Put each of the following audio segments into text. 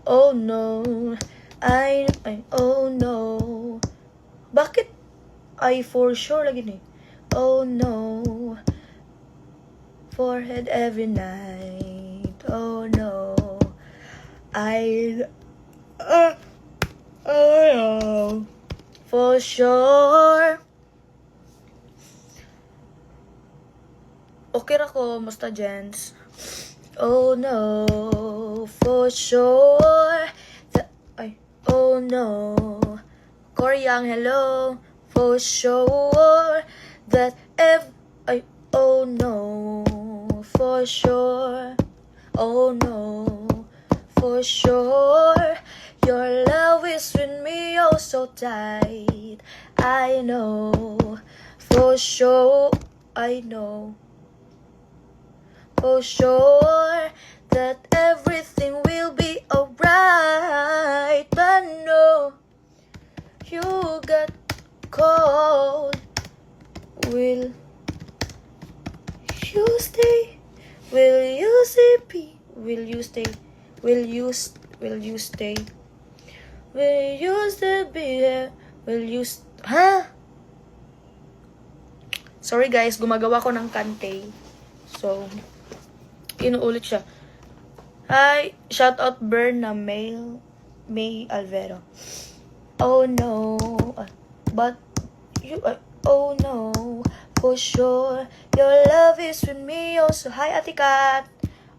Oh no, oh no. Bakit I for sure lagi ni? Oh no, forehead every night. Oh no, I oh no, for sure. Okay ra ko, musta gents? Oh no, for sure. Oh no. Koreang, hello. For sure. That oh no. For sure. Oh no. For sure. Your love is with me oh so tight. I know. For sure. I know. For sure that everything will be alright. But no, you got cold. Will you stay? Will you stay? Will you stay? Will you stay? Will you still be here? Will you huh? Sorry guys, gumagawa ko ng kante. So, inuulit siya. Hi, shout out Burn na May Alvero. Oh no, but you, oh no, for sure, your love is with me also. Hi Ate Kat.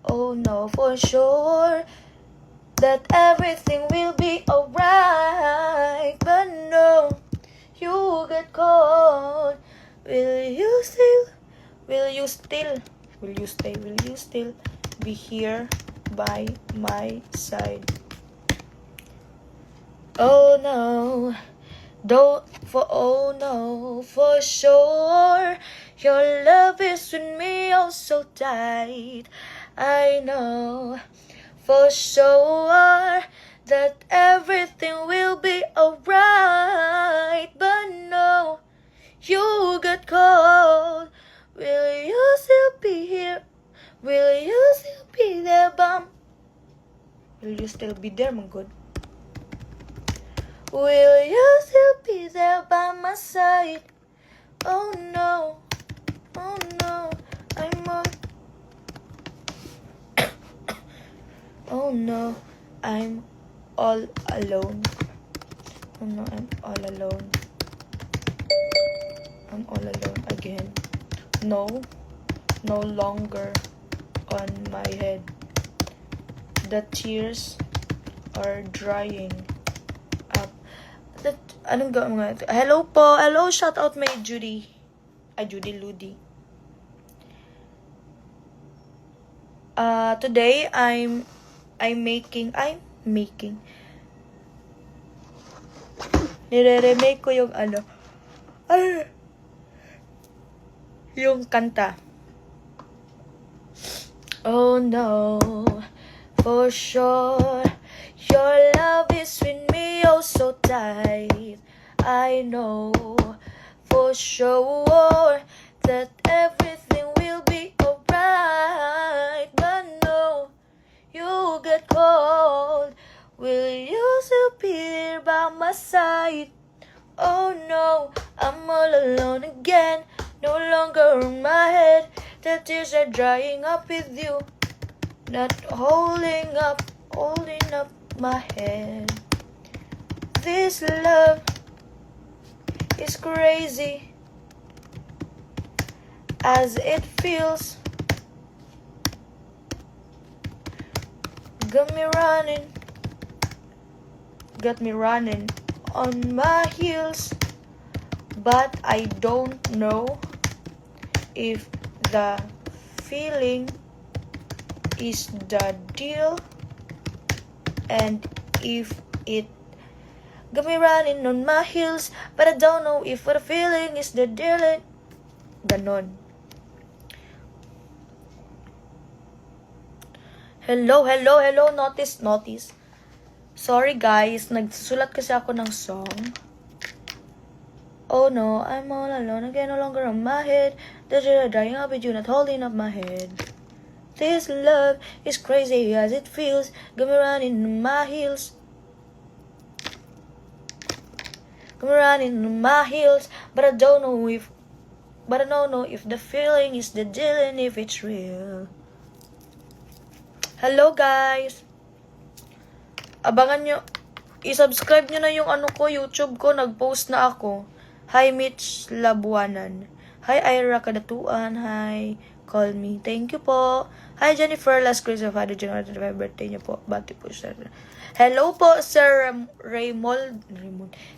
Oh no, for sure, that everything will be alright. But no, you get cold. Will you still be here by my side? Oh no, for sure, your love is with me oh so tight. I know, for sure, that everything will be alright. But no, you got cold. Will you still be here? Will you still be there, bum? Will you still be there, my good? Will you still be there by my side? Oh no, I'm all oh no, I'm all alone. Oh no, I'm all alone. I'm all alone again. No longer on my head. The tears are drying up. Anong gawin mga ito? Hello po. Hello, shout out may Judy. Judy Ludi. Today I'm making nire-remake ko yung yung kanta. Oh no, for sure, your love is with me oh so tight. I know, for sure, that everything will be alright. But no, you get cold. Will you still be there by my side? Oh no, I'm all alone again. No longer in my head. The tears are drying up with you. Not holding up my head. This love is crazy as it feels. Got me running on my heels. But I don't know if the feeling is the deal, and if it got me running on my heels, but I don't know if the feeling is the deal. Ganon. Hello, notice. Sorry guys, nagsusulat kasi ako ng song. Oh no, I'm all alone again, no longer on my head. The tears are drying up with you, not holding up my head. This love is crazy as it feels. Got me running in my heels. Got me running in my heels. But I don't know if the feeling is the deal and if it's real. Hello guys! Abangan nyo. I-subscribe nyo na yung YouTube ko. Nag-post na ako. Hi Mitch Labuanan. Hi Ira Kadatuan. Hi Call Me. Thank you po. Hi Jennifer Las Cruz of Father January 25 birthday niyo po. Bati po sir. Hello po Sir Raymond.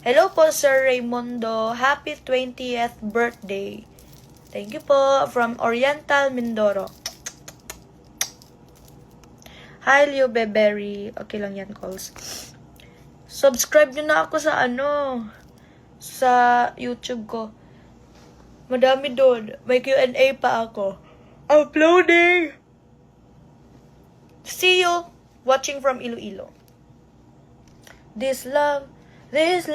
Hello po Sir Raymondo. Happy 20th birthday. Thank you po. From Oriental Mindoro. Hi Leo Beberry. Okay lang yan calls. Subscribe nyo na ako sa sa YouTube ko. Madami doon. May Q&A pa ako. Uploading! See you watching from Iloilo. This love is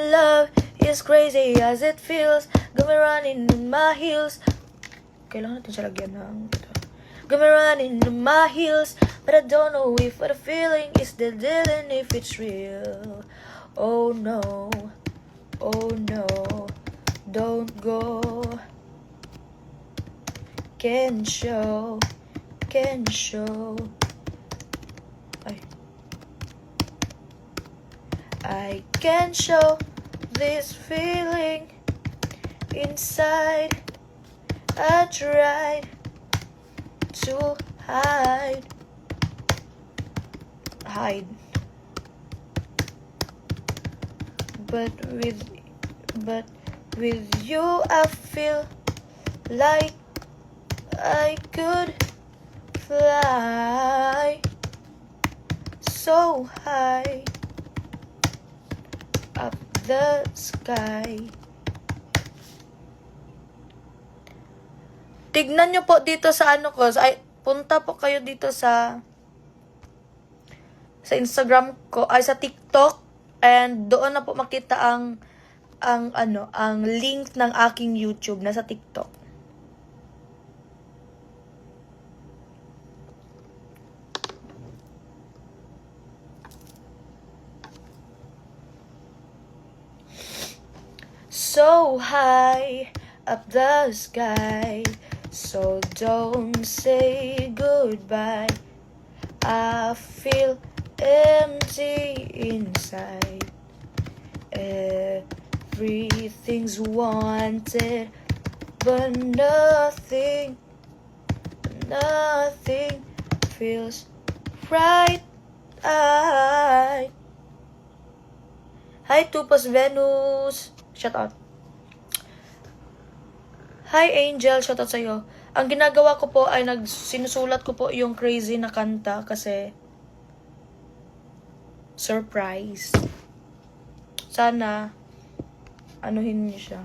crazy as it feels. Got me running in my heels. Kailangan natin siya lagyan ng got me running in my heels. But I don't know if what the feeling is the deal and if it's real. Oh no, don't go. Can show. I can show this feeling inside. I tried to hide. But with you I feel like I could fly so high up the sky. Tignan nyo po dito sa ko. Punta po kayo dito sa Instagram ko, sa TikTok, and doon na po makita ang link ng aking YouTube na sa TikTok. So high up the sky, so don't say goodbye. I feel empty inside. Everything's wanted, but nothing feels right. Hi Tupos Venus, shout out. Hi Angel, shout out sa'yo. Ang ginagawa ko po ay sinusulat ko po yung crazy na kanta kasi surprise. Sana anuhin niyo siya.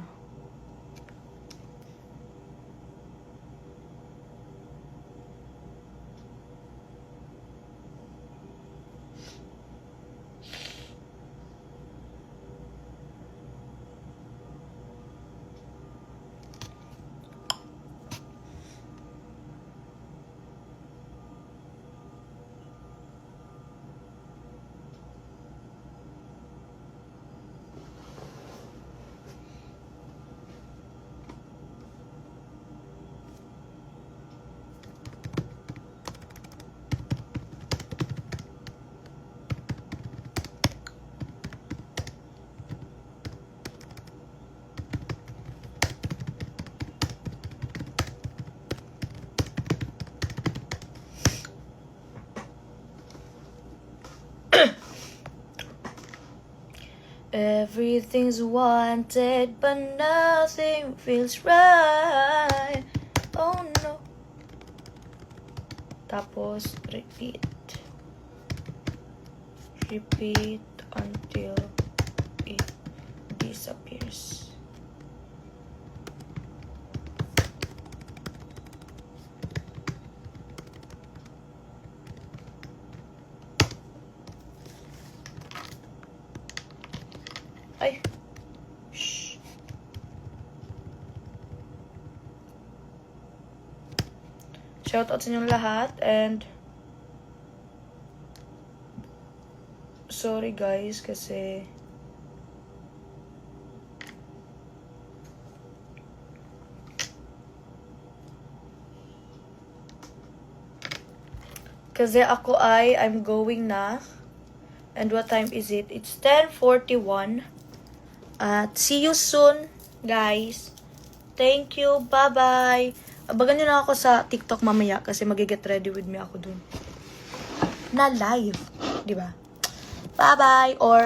Everything's wanted, but nothing feels right. Oh no. Tapos, repeat until it disappears. Ay. Shh. Shoutout sa inyong lahat and sorry guys kasi I'm going na. And what time is it? It's 10:41. At see you soon, guys. Thank you. Bye-bye. Abagan nyo na ako sa TikTok mamaya kasi mag-get ready with me ako dun. Na live. Diba? Bye-bye. Or